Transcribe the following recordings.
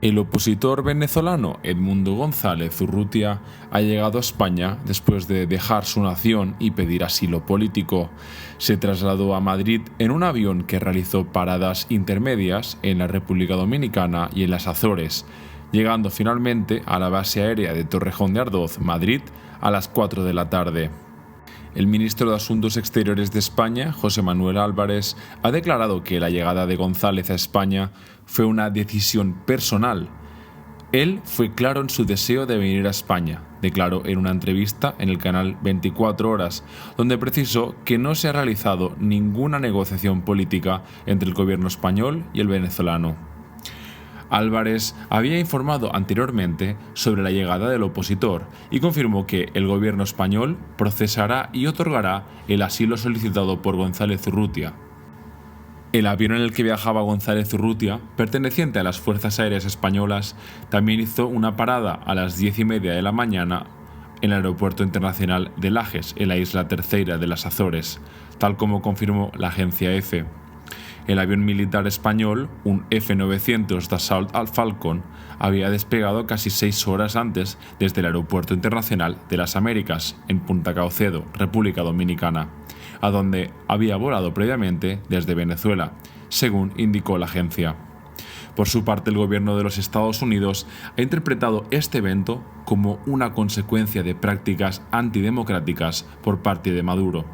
El opositor venezolano Edmundo González Urrutia ha llegado a España después de dejar su nación y pedir asilo político. Se trasladó a Madrid en un avión que realizó paradas intermedias en la República Dominicana y en las Azores, llegando finalmente a la base aérea de Torrejón de Ardoz, Madrid, a las 4 de la tarde. El ministro de Asuntos Exteriores de España, José Manuel Álvarez, ha declarado que la llegada de González a España fue una decisión personal. Él fue claro en su deseo de venir a España, declaró en una entrevista en el canal 24 Horas, donde precisó que no se ha realizado ninguna negociación política entre el gobierno español y el venezolano. Álvarez había informado anteriormente sobre la llegada del opositor y confirmó que el gobierno español procesará y otorgará el asilo solicitado por González Urrutia. El avión en el que viajaba González Urrutia, perteneciente a las Fuerzas Aéreas Españolas, también hizo una parada a las 10:30 de la mañana en el Aeropuerto Internacional de Lajes, en la isla Terceira de las Azores, tal como confirmó la agencia EFE. El avión militar español, un F-900 Dassault Falcon, había despegado casi 6 horas antes desde el Aeropuerto Internacional de las Américas, en Punta Caucedo, República Dominicana, a donde había volado previamente desde Venezuela, según indicó la agencia. Por su parte, el gobierno de los Estados Unidos ha interpretado este evento como una consecuencia de prácticas antidemocráticas por parte de Maduro.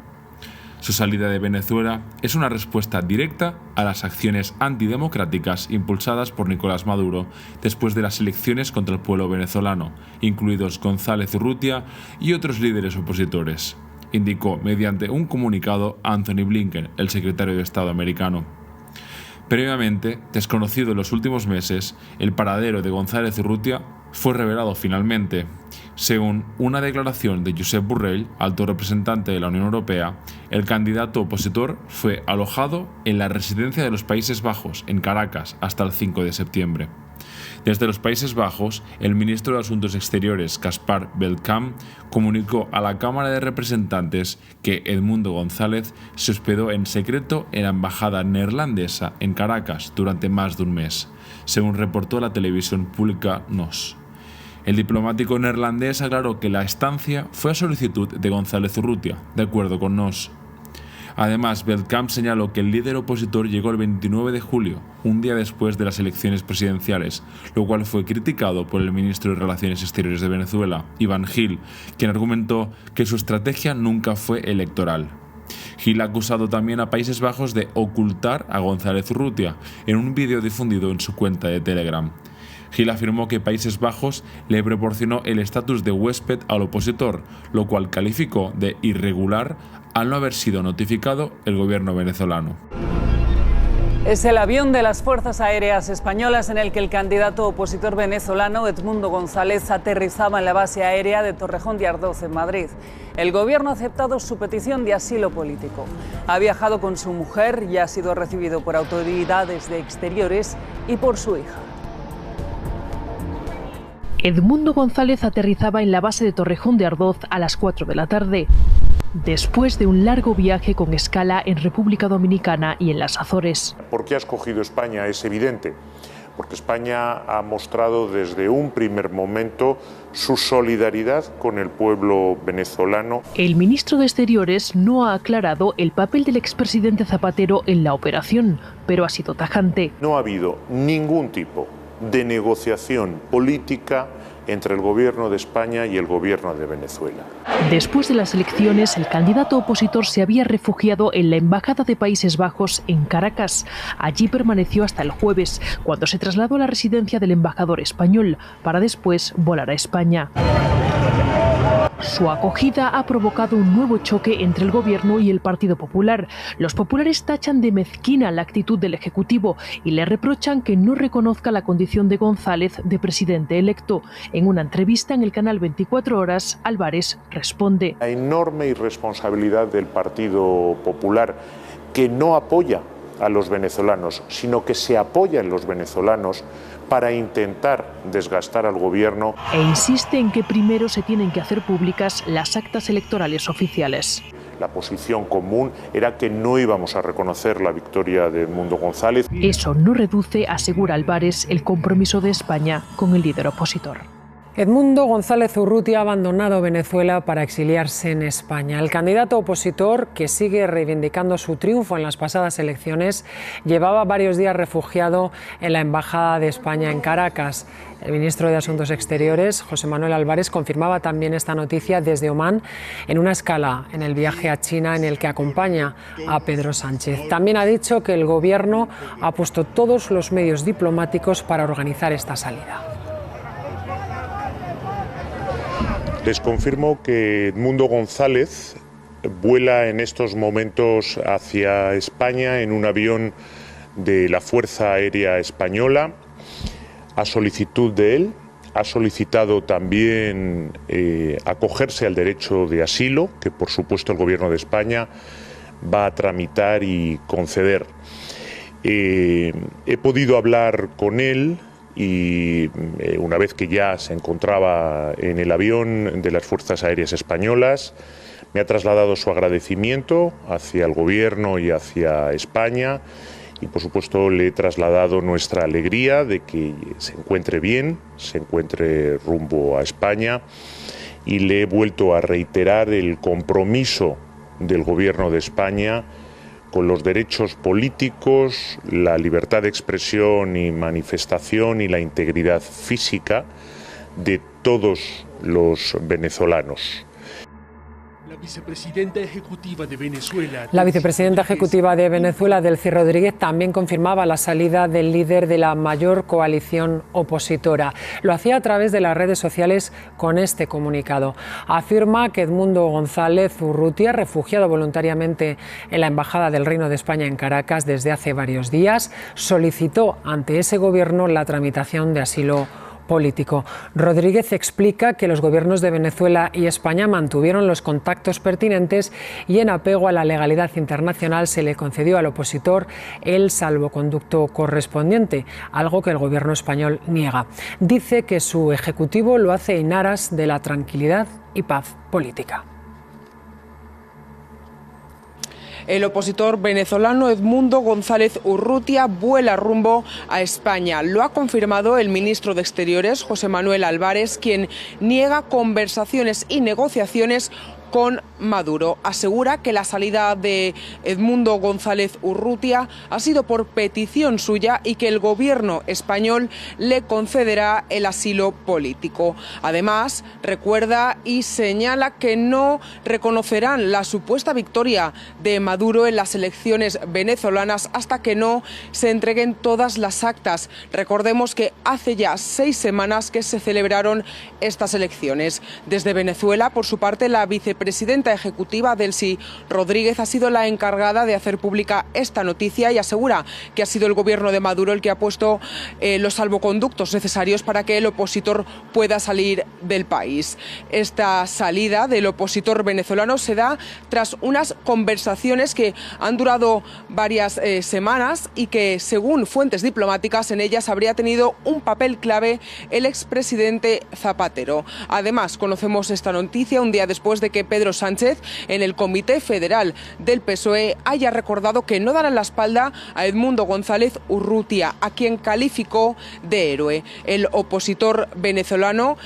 Su salida de Venezuela es una respuesta directa a las acciones antidemocráticas impulsadas por Nicolás Maduro después de las elecciones contra el pueblo venezolano, incluidos González Urrutia y otros líderes opositores, indicó mediante un comunicado Anthony Blinken, el secretario de Estado americano. Previamente, desconocido en los últimos meses, el paradero de González Urrutia fue revelado finalmente. Según una declaración de Josep Borrell, alto representante de la Unión Europea, el candidato opositor fue alojado en la residencia de los Países Bajos, en Caracas, hasta el 5 de septiembre. Desde los Países Bajos, el ministro de Asuntos Exteriores, Caspar Belkamp, comunicó a la Cámara de Representantes que Edmundo González se hospedó en secreto en la embajada neerlandesa en Caracas durante más de un mes, según reportó la televisión pública NOS. El diplomático neerlandés aclaró que la estancia fue a solicitud de González Urrutia, de acuerdo con NOS. Además, Belkamp señaló que el líder opositor llegó el 29 de julio, un día después de las elecciones presidenciales, lo cual fue criticado por el ministro de Relaciones Exteriores de Venezuela, Iván Gil, quien argumentó que su estrategia nunca fue electoral. Gil ha acusado también a Países Bajos de ocultar a González Urrutia en un vídeo difundido en su cuenta de Telegram. Gil afirmó que Países Bajos le proporcionó el estatus de huésped al opositor, lo cual calificó de irregular al no haber sido notificado el gobierno venezolano. Es el avión de las Fuerzas Aéreas Españolas en el que el candidato opositor venezolano Edmundo González aterrizaba en la base aérea de Torrejón de Ardoz, en Madrid. El gobierno ha aceptado su petición de asilo político. Ha viajado con su mujer y ha sido recibido por autoridades de Exteriores y por su hija. Edmundo González aterrizaba en la base de Torrejón de Ardoz a las 4 de la tarde, después de un largo viaje con escala en República Dominicana y en las Azores. ¿Por qué ha escogido España? Es evidente, porque España ha mostrado desde un primer momento su solidaridad con el pueblo venezolano. El ministro de Exteriores no ha aclarado el papel del expresidente Zapatero en la operación, pero ha sido tajante. No ha habido ningún tipo de negociación política entre el gobierno de España y el gobierno de Venezuela. Después de las elecciones, el candidato opositor se había refugiado en la Embajada de Países Bajos en Caracas. Allí permaneció hasta el jueves, cuando se trasladó a la residencia del embajador español, para después volar a España. Su acogida ha provocado un nuevo choque entre el gobierno y el Partido Popular. Los populares tachan de mezquina la actitud del Ejecutivo y le reprochan que no reconozca la condición de González de presidente electo. En una entrevista en el canal 24 Horas, Álvarez responde: La enorme irresponsabilidad del Partido Popular, que no apoya a los venezolanos, sino que se apoya en los venezolanos para intentar desgastar al gobierno. E insiste en que primero se tienen que hacer públicas las actas electorales oficiales. la posición común era que no íbamos a reconocer la victoria de Edmundo González. Eso no reduce, asegura Álvarez, el compromiso de España con el líder opositor. Edmundo González Urrutia ha abandonado Venezuela para exiliarse en España. El candidato opositor, que sigue reivindicando su triunfo en las pasadas elecciones, llevaba varios días refugiado en la Embajada de España en Caracas. El ministro de Asuntos Exteriores, José Manuel Álvarez, confirmaba también esta noticia desde Omán en una escala en el viaje a China en el que acompaña a Pedro Sánchez. También ha dicho que el Gobierno ha puesto todos los medios diplomáticos para organizar esta salida. Les confirmo que Edmundo González vuela en estos momentos hacia España en un avión de la Fuerza Aérea Española. A solicitud de él, ha solicitado también acogerse al derecho de asilo, que por supuesto el Gobierno de España va a tramitar y conceder. He podido hablar con él y una vez que ya se encontraba en el avión de las Fuerzas Aéreas Españolas, me ha trasladado su agradecimiento hacia el Gobierno y hacia España y por supuesto le he trasladado nuestra alegría de que se encuentre bien, se encuentre rumbo a España y le he vuelto a reiterar el compromiso del Gobierno de España con los derechos políticos, la libertad de expresión y manifestación y la integridad física de todos los venezolanos. La vicepresidenta ejecutiva de Venezuela, Delcy Rodríguez, también confirmaba la salida del líder de la mayor coalición opositora. Lo hacía a través de las redes sociales con este comunicado. Afirma que Edmundo González Urrutia, refugiado voluntariamente en la Embajada del Reino de España en Caracas desde hace varios días, solicitó ante ese gobierno la tramitación de asilo político. Rodríguez explica que los gobiernos de Venezuela y España mantuvieron los contactos pertinentes y en apego a la legalidad internacional se le concedió al opositor el salvoconducto correspondiente, algo que el gobierno español niega. Dice que su ejecutivo lo hace en aras de la tranquilidad y paz política. El opositor venezolano Edmundo González Urrutia vuela rumbo a España. Lo ha confirmado el ministro de Exteriores, José Manuel Álvarez, quien niega conversaciones y negociaciones con Maduro. Asegura que la salida de Edmundo González Urrutia ha sido por petición suya y que el gobierno español le concederá el asilo político. Además, recuerda y señala que no reconocerán la supuesta victoria de Maduro en las elecciones venezolanas hasta que no se entreguen todas las actas. Recordemos que hace ya 6 semanas que se celebraron estas elecciones. Desde Venezuela, por su parte, la vicepresidenta ejecutiva Delcy Rodríguez ha sido la encargada de hacer pública esta noticia y asegura que ha sido el gobierno de Maduro el que ha puesto los salvoconductos necesarios para que el opositor pueda salir del país. Esta salida del opositor venezolano se da tras unas conversaciones que han durado varias semanas y que, según fuentes diplomáticas, en ellas habría tenido un papel clave el expresidente Zapatero. Además, conocemos esta noticia un día después de que Pedro Sánchez, en el Comité Federal del PSOE, haya recordado que no darán la espalda a Edmundo González Urrutia, a quien calificó de héroe. El opositor venezolano,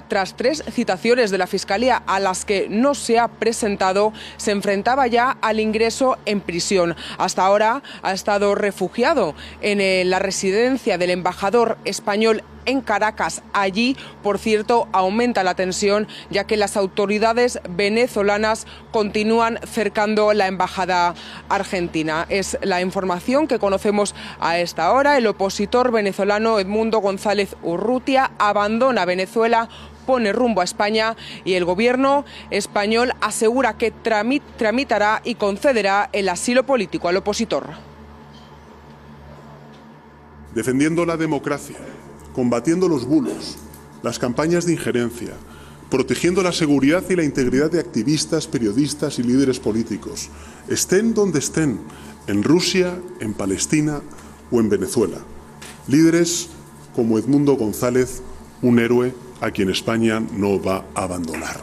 tras 3 citaciones de la Fiscalía a las que no se ha presentado, se enfrentaba ya al ingreso en prisión. Hasta ahora ha estado refugiado en la residencia del embajador español en Caracas. Allí, por cierto, aumenta la tensión, ya que las autoridades venezolanas continúan cercando la embajada argentina. Es la información que conocemos a esta hora. El opositor venezolano Edmundo González Urrutia abandona Venezuela, pone rumbo a España y el gobierno español asegura que tramitará y concederá el asilo político al opositor. Defendiendo la democracia, combatiendo los bulos, las campañas de injerencia, protegiendo la seguridad y la integridad de activistas, periodistas y líderes políticos, estén donde estén, en Rusia, en Palestina o en Venezuela. Líderes como Edmundo González, un héroe a quien España no va a abandonar.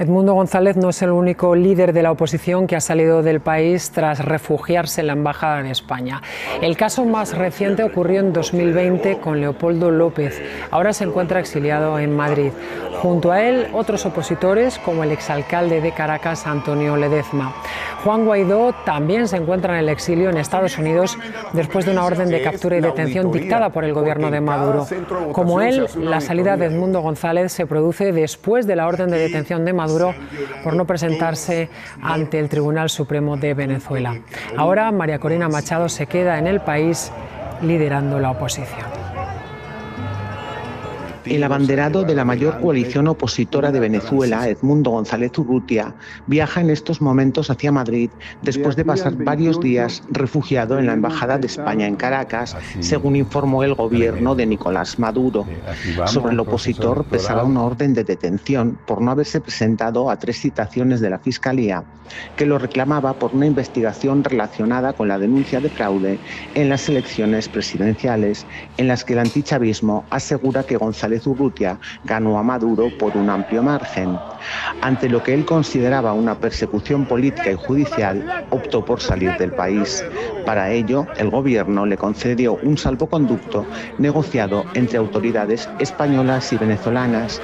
Edmundo González no es el único líder de la oposición que ha salido del país tras refugiarse en la Embajada de España. El caso más reciente ocurrió en 2020 con Leopoldo López. Ahora se encuentra exiliado en Madrid. Junto a él, otros opositores, como el exalcalde de Caracas, Antonio Ledezma. Juan Guaidó también se encuentra en el exilio en Estados Unidos después de una orden de captura y detención dictada por el gobierno de Maduro. Como él, la salida de Edmundo González se produce después de la orden de detención de Maduro por no presentarse ante el Tribunal Supremo de Venezuela. Ahora María Corina Machado se queda en el país liderando la oposición. El abanderado de la mayor coalición opositora de Venezuela, Edmundo González Urrutia, viaja en estos momentos hacia Madrid después de pasar varios días refugiado en la Embajada de España en Caracas, según informó el gobierno de Nicolás Maduro. Sobre el opositor pesaba una orden de detención por no haberse presentado a 3 citaciones de la Fiscalía, que lo reclamaba por una investigación relacionada con la denuncia de fraude en las elecciones presidenciales, en las que el antichavismo asegura que González Urrutia ganó a Maduro por un amplio margen. Ante lo que él consideraba una persecución política y judicial, optó por salir del país. Para ello, el gobierno le concedió un salvoconducto negociado entre autoridades españolas y venezolanas.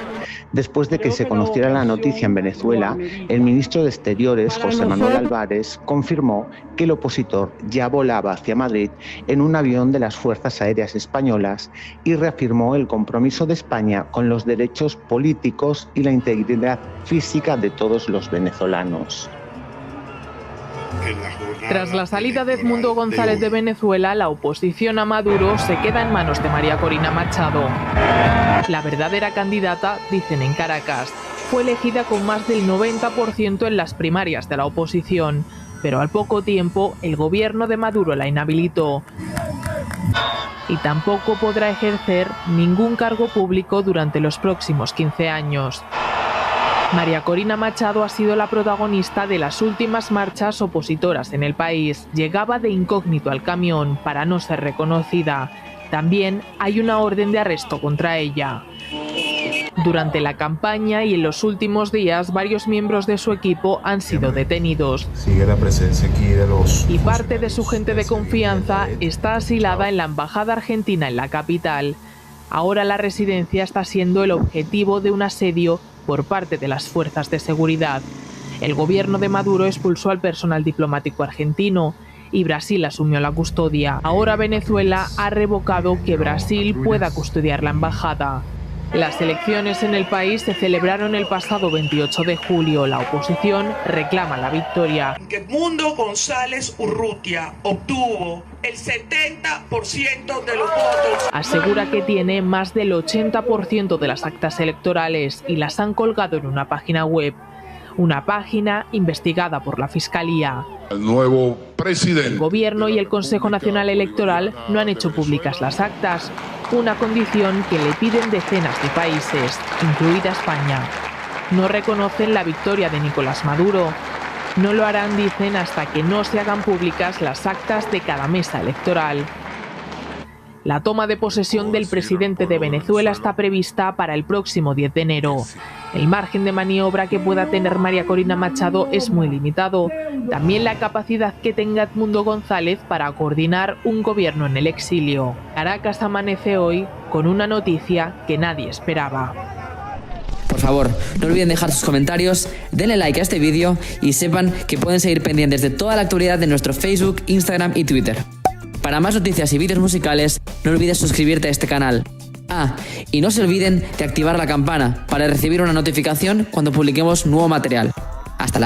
Después de que se conociera la noticia en Venezuela, el ministro de Exteriores, José Manuel Álvarez, confirmó que el opositor ya volaba hacia Madrid en un avión de las Fuerzas Aéreas Españolas y reafirmó el compromiso de España con los derechos políticos y la integridad física de todos los venezolanos. Tras la salida de Edmundo González de Venezuela, la oposición a Maduro se queda en manos de María Corina Machado. La verdadera candidata, dicen en Caracas, fue elegida con más del 90% en las primarias de la oposición, pero al poco tiempo el gobierno de Maduro la inhabilitó. Y tampoco podrá ejercer ningún cargo público durante los próximos 15 años. María Corina Machado ha sido la protagonista de las últimas marchas opositoras en el país. Llegaba de incógnito al camión para no ser reconocida. También hay una orden de arresto contra ella. Durante la campaña y en los últimos días, varios miembros de su equipo han sido detenidos. Sigue la presencia aquí de los... Y parte de su gente de confianza está asilada en la Embajada Argentina en la capital. Ahora la residencia está siendo el objetivo de un asedio por parte de las fuerzas de seguridad. El gobierno de Maduro expulsó al personal diplomático argentino y Brasil asumió la custodia. Ahora Venezuela ha revocado que Brasil pueda custodiar la embajada. Las elecciones en el país se celebraron el pasado 28 de julio. La oposición reclama la victoria. Edmundo González Urrutia obtuvo el 70% de los votos. Asegura que tiene más del 80% de las actas electorales y las han colgado en una página web. Una página investigada por la Fiscalía. El nuevo presidente. El Gobierno y el Consejo Nacional Electoral no han hecho públicas las actas, una condición que le piden decenas de países, incluida España. No reconocen la victoria de Nicolás Maduro. No lo harán, dicen, hasta que no se hagan públicas las actas de cada mesa electoral. La toma de posesión del presidente de Venezuela está prevista para el próximo 10 de enero. El margen de maniobra que pueda tener María Corina Machado es muy limitado. También la capacidad que tenga Edmundo González para coordinar un gobierno en el exilio. Caracas amanece hoy con una noticia que nadie esperaba. Por favor, no olviden dejar sus comentarios, denle like a este vídeo y sepan que pueden seguir pendientes de toda la actualidad de nuestro Facebook, Instagram y Twitter. Para más noticias y vídeos musicales, no olvides suscribirte a este canal. Y no se olviden de activar la campana para recibir una notificación cuando publiquemos nuevo material. Hasta la próxima.